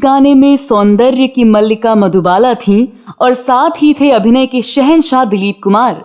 गाने में सौंदर्य की मल्लिका मधुबाला थीं और साथ ही थे अभिनय के शहंशाह दिलीप कुमार।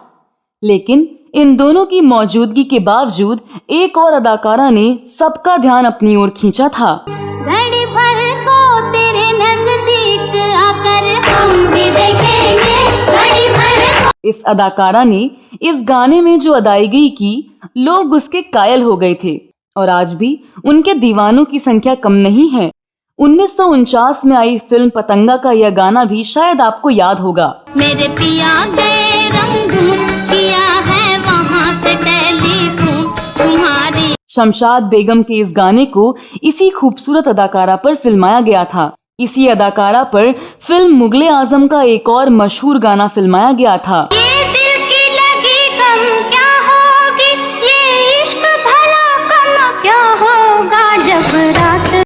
लेकिन इन दोनों की मौजूदगी के बावजूद एक और अदाकारा ने सबका ध्यान अपनी ओर खींचा था। घड़ी भर को तेरे नजदीक आकर हम भी देखेंगे, घड़ी भर को। इस अदाकारा ने इस गाने में जो अदायगी की, लोग उसके कायल हो गए थे और आज भी उनके दीवानों की संख्या कम नहीं है। 1949 में आई फिल्म पतंगा का यह गाना भी शायद आपको याद होगा। मेरे पिया गए रंगून, किया है वहाँ से टेलीफोन तुम्हारी। शमशाद बेगम के इस गाने को इसी खूबसूरत अदाकारा पर फिल्माया गया था। इसी अदाकारा पर फिल्म मुगले आजम का एक और मशहूर गाना फिल्माया गया था। ये दिल की लगी कम क्या होगी, ये इश्क भला कम क्या होगा जब रात।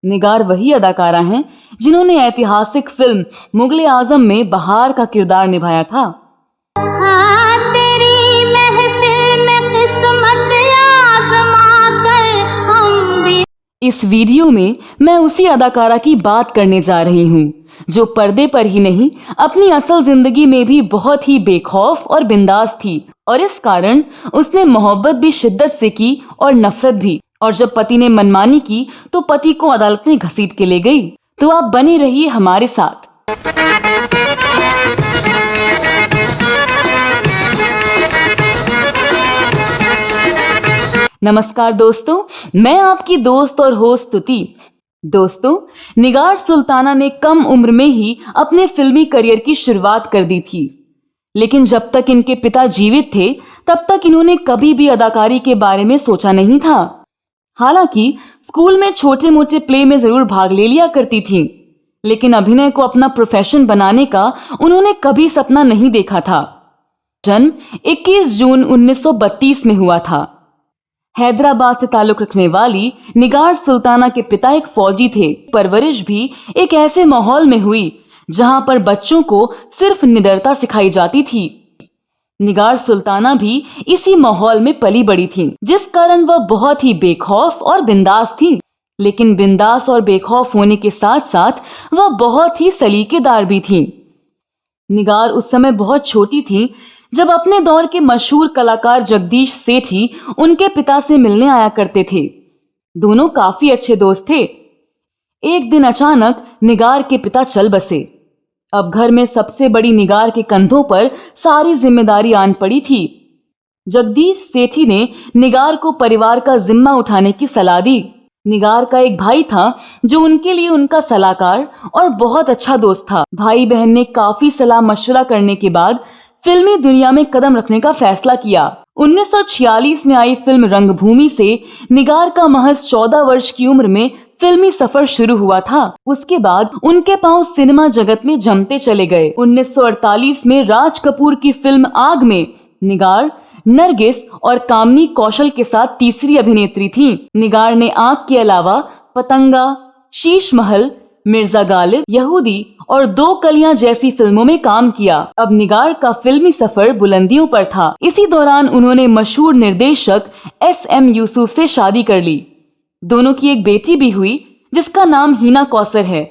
निगार वही अदाकारा हैं जिन्होंने ऐतिहासिक फिल्म मुगले आजम में बहार का किरदार निभाया था। हाँ, तेरी महफिल में किस्मत आज़मा कर हम भी। इस वीडियो में मैं उसी अदाकारा की बात करने जा रही हूँ जो पर्दे पर ही नहीं अपनी असल जिंदगी में भी बहुत ही बेखौफ और बिंदास थी और इस कारण उसने मोहब्बत भी शिद्दत से की और नफरत भी। और जब पति ने मनमानी की तो पति को अदालत में घसीट के ले गई। तो आप बने रहिए हमारे साथ। नमस्कार दोस्तों, मैं आपकी दोस्त और होस्ट स्तुति। दोस्तों, निगार सुल्ताना ने कम उम्र में ही अपने फिल्मी करियर की शुरुआत कर दी थी, लेकिन जब तक इनके पिता जीवित थे तब तक इन्होंने कभी भी अदाकारी के बारे में सोचा नहीं था। हालांकि स्कूल में छोटे मोटे प्ले में जरूर भाग ले लिया करती थीं, लेकिन अभिनय को अपना प्रोफेशन बनाने का उन्होंने कभी सपना नहीं देखा था। जन्म 21 जून 1932 में हुआ था। हैदराबाद से ताल्लुक रखने वाली निगार सुल्ताना के पिता एक फौजी थे। परवरिश भी एक ऐसे माहौल में हुई जहां पर बच्चों को सिर्फ निडरता सिखाई जाती थी। निगार सुल्ताना भी इसी माहौल में पली बड़ी थीं, जिस कारण वह बहुत ही बेखौफ और बिंदास थीं। लेकिन बिंदास और बेखौफ होने के साथ साथ वह बहुत ही सलीकेदार भी थीं। निगार उस समय बहुत छोटी थीं जब अपने दौर के मशहूर कलाकार जगदीश सेठी उनके पिता से मिलने आया करते थे। दोनों काफी अच्छे दोस्त थे। एक दिन अचानक निगार के पिता चल बसे। अब घर में सबसे बड़ी निगार के कंधों पर सारी जिम्मेदारी आन पड़ी थी। जगदीश सेठी ने निगार को परिवार का जिम्मा उठाने की सलाह दी। निगार का एक भाई था जो उनके लिए उनका सलाहकार और बहुत अच्छा दोस्त था। भाई बहन ने काफी सलाह मशवरा करने के बाद फिल्मी दुनिया में कदम रखने का फैसला किया। 1946 में आई फिल्म रंगभूमि से निगार का महज 14 वर्ष की उम्र में फिल्मी सफर शुरू हुआ था। उसके बाद उनके पांव सिनेमा जगत में जमते चले गए। 1948 में राज कपूर की फिल्म आग में निगार नरगिस और कामनी कौशल के साथ तीसरी अभिनेत्री थीं। निगार ने आग के अलावा पतंगा, शीश महल, मिर्जा गालिब, यहूदी और दो कलियां जैसी फिल्मों में काम किया। अब निगार का फिल्मी सफर बुलंदियों पर था। इसी दौरान उन्होंने मशहूर निर्देशक SM यूसुफ से शादी कर ली। दोनों की एक बेटी भी हुई जिसका नाम हिना कौसर है,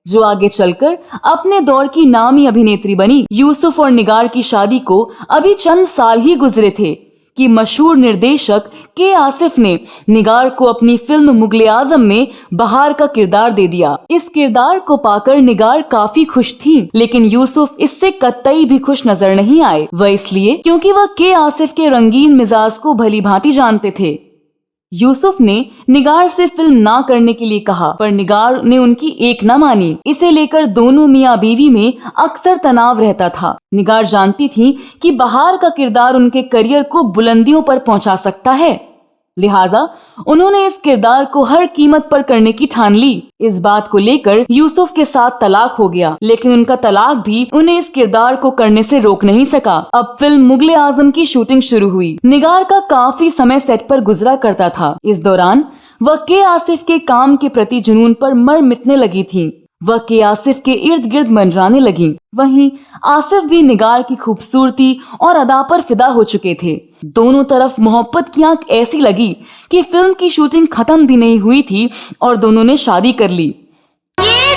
जो आगे चलकर अपने दौर की नामी अभिनेत्री बनी। यूसुफ और निगार की शादी को अभी चंद साल ही गुजरे थे कि मशहूर निर्देशक के आसिफ ने निगार को अपनी फिल्म मुगले आजम में बहार का किरदार दे दिया। इस किरदार को पाकर निगार काफी खुश थी, लेकिन यूसुफ इससे कतई भी खुश नजर नहीं आए। वह इसलिए क्योंकि वह के आसिफ के रंगीन मिजाज को भली भांति जानते थे। यूसुफ ने निगार से फिल्म ना करने के लिए कहा, पर निगार ने उनकी एक न मानी। इसे लेकर दोनों मियाँ बीवी में अक्सर तनाव रहता था। निगार जानती थी कि बहार का किरदार उनके करियर को बुलंदियों पर पहुंचा सकता है, लिहाजा उन्होंने इस किरदार को हर कीमत पर करने की ठान ली। इस बात को लेकर यूसुफ के साथ तलाक हो गया, लेकिन उनका तलाक भी उन्हें इस किरदार को करने से रोक नहीं सका। अब फिल्म मुगले आजम की शूटिंग शुरू हुई। निगार का काफी समय सेट पर गुजरा करता था। इस दौरान वह के आसिफ के काम के प्रति जुनून पर मर मिटने लगी थी। वह के आसिफ के इर्द गिर्द मंडराने लगी। वहीं आसिफ भी निगार की खूबसूरती और अदा पर फिदा हो चुके थे। दोनों तरफ मोहब्बत की आंख ऐसी लगी कि फिल्म की शूटिंग खत्म भी नहीं हुई थी और दोनों ने शादी कर ली। ये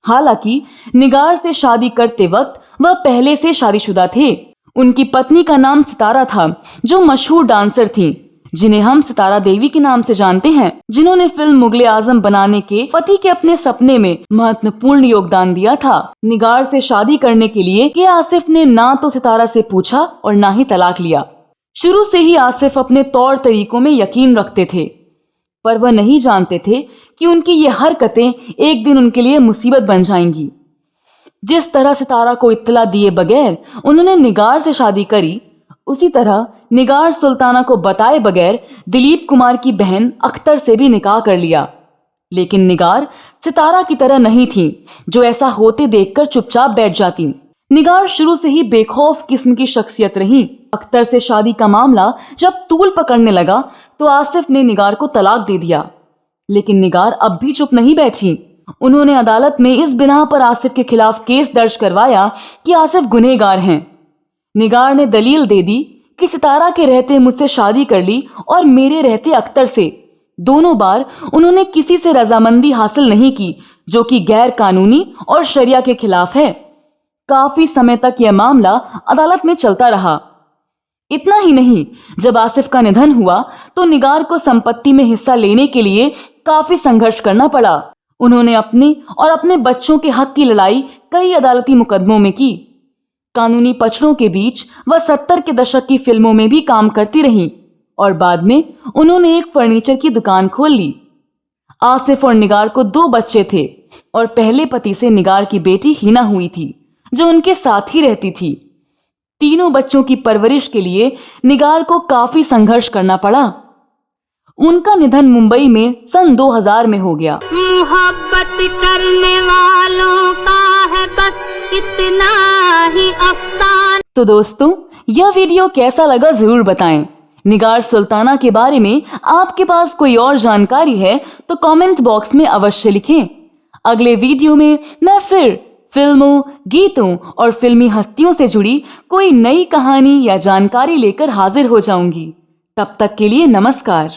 हालांकि निगार से शादी करते वक्त वह पहले से शादीशुदा थे। उनकी पत्नी का नाम सितारा था, जो मशहूर डांसर थीं, जिन्हें हम सितारा देवी के नाम से जानते हैं, जिन्होंने फिल्म मुगले आजम बनाने के पति के अपने सपने में महत्वपूर्ण योगदान दिया था। निगार से शादी करने के लिए के आसिफ ने ना तो सितारा से पूछा और ना ही तलाक लिया। शुरू से ही आसिफ अपने तौर तरीकों में यकीन रखते थे, पर वह नहीं जानते थे कि उनकी ये हरकतें एक दिन उनके लिए मुसीबत बन जाएंगी। जिस तरह सितारा को इत्तला दिए बगैर उन्होंने निगार से शादी करी, उसी तरह निगार सुल्ताना को बताए बगैर दिलीप कुमार की बहन अख्तर से भी निकाह कर लिया। लेकिन निगार सितारा की तरह नहीं थी, जो ऐसा होते देखकर चुपचाप बैठ जाती। निगार शुरू से ही बेखौफ किस्म की शख्सियत रही। अख्तर से शादी का मामला जब तूल पकड़ने लगा तो आसिफ ने निगार को तलाक दे दिया। लेकिन निगार अब भी चुप नहीं बैठी। उन्होंने अदालत में इस बिना पर आसिफ के खिलाफ केस दर्ज करवाया कि आसिफ गुनहगार हैं। निगार ने दलील दे दी कि सितारा के रहते मुझसे शादी कर ली और मेरे रहते अख्तर से। दोनों बार उन्होंने किसी से रजामंदी हासिल नहीं की, जो कि गैर कानूनी और शरिया के खिलाफ है। काफी समय तक यह मामला अदालत में चलता रहा। इतना ही नहीं, जब आसिफ का निधन हुआ तो निगार को संपत्ति में हिस्सा लेने के लिए काफी संघर्ष करना पड़ा। उन्होंने अपने और अपने बच्चों के हक की लड़ाई कई अदालती मुकदमों में की। कानूनी पचड़ों के बीच वह 70 के दशक की फिल्मों में भी काम करती रहीं और बाद में उन्होंने एक फर्नीचर की दुकान खोल ली। आसिफ और निगार को 2 बच्चे थे और पहले पति से निगार की बेटी हिना हुई थी, जो उनके साथ ही रहती थी। तीनों बच्चों की परवरिश के लिए निगार को काफी संघर्ष करना पड़ा। उनका निधन मुंबई में सन 2000 में हो गया। मोहब्बत करने वालों का है बस इतना ही अफसाना। तो दोस्तों, यह वीडियो कैसा लगा जरूर बताएं। निगार सुल्ताना के बारे में आपके पास कोई और जानकारी है तो कमेंट बॉक्स में अवश्य लिखें। अगले वीडियो में मैं फिर फिल्मों, गीतों और फिल्मी हस्तियों से जुड़ी कोई नई कहानी या जानकारी लेकर हाजिर हो जाऊंगी। तब तक के लिए नमस्कार।